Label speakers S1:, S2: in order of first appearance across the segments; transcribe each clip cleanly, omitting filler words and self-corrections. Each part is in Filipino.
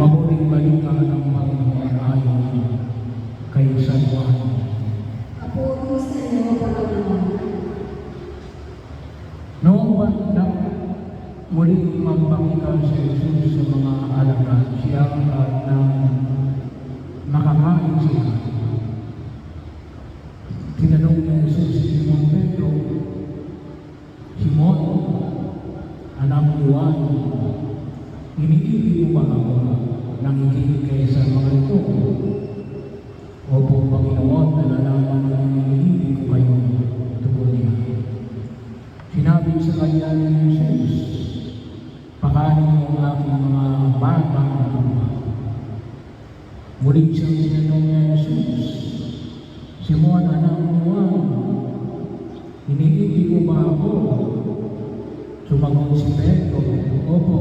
S1: mabuting balita ng Panginoon ayon kay San Juan.
S2: Papuri sa iyo, Panginoon.
S1: Noong bandang muling magpakita si Jesus sa mga alagad, siya at nang nakakain siya. Tinanong ni Jesus si Simon Pedro, Simon, anak ni Juan, iniibig mo ba ako nang higit kaysa mga ito? Opo, Panginoon, nalalaman mo na iniibig ko kayo, tugon niya. Sinabi sa kanya ni Jesus, pakanin mo ang aking mga batang tupa. Muling siyang tinanong ni Jesus, Simon, anak ni Juan, iniibig mo ba ako? Sumagot si Pedro, opo,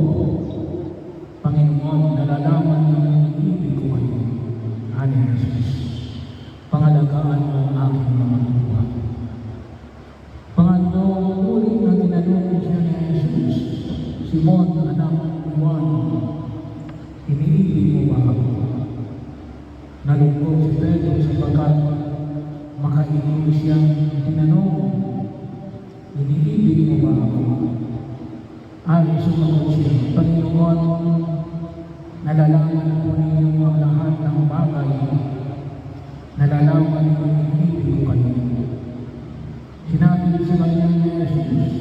S1: Panginoon, nalalaman mo na iniibig ko kayo. Ani Jesus, pangalagaan mo ang aking mga tupa. Pangatlo, ulit na tinanong siya ni Jesus, Simon, anak ni Juan, iniibig mo ba ako? Nalungkot si Pedro sapagkat makainom siyang tinanong, iniibig mo ba ako? Ay, sumagot siya, Panginoon, nalalaman ko ninyo ang lahat ng bagay, nalalaman ko iniibig ko kayo. Sinabi sa kanya ni Jesus,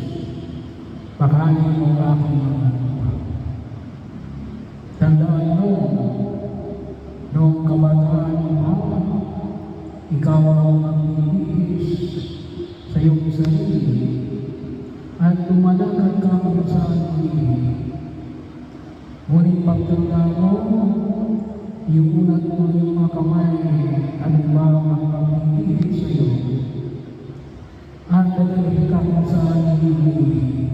S1: pakanin mo ang aking mga tupa. Tandaan mo, noong kabataan mo, ikaw ang magbibigis sa iyong sarili at lumalakad ka kung saan ibig. Ngunit pagtanda mo, iunat mo yung mga kamay at ba ang magbibigis sa iyo at dadalhin ka kung saan ibig.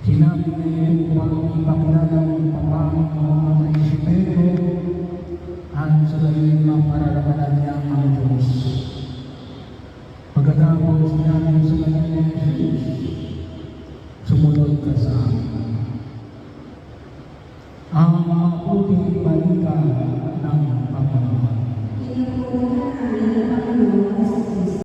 S1: Sinabi na ito upang ipakilala mo paano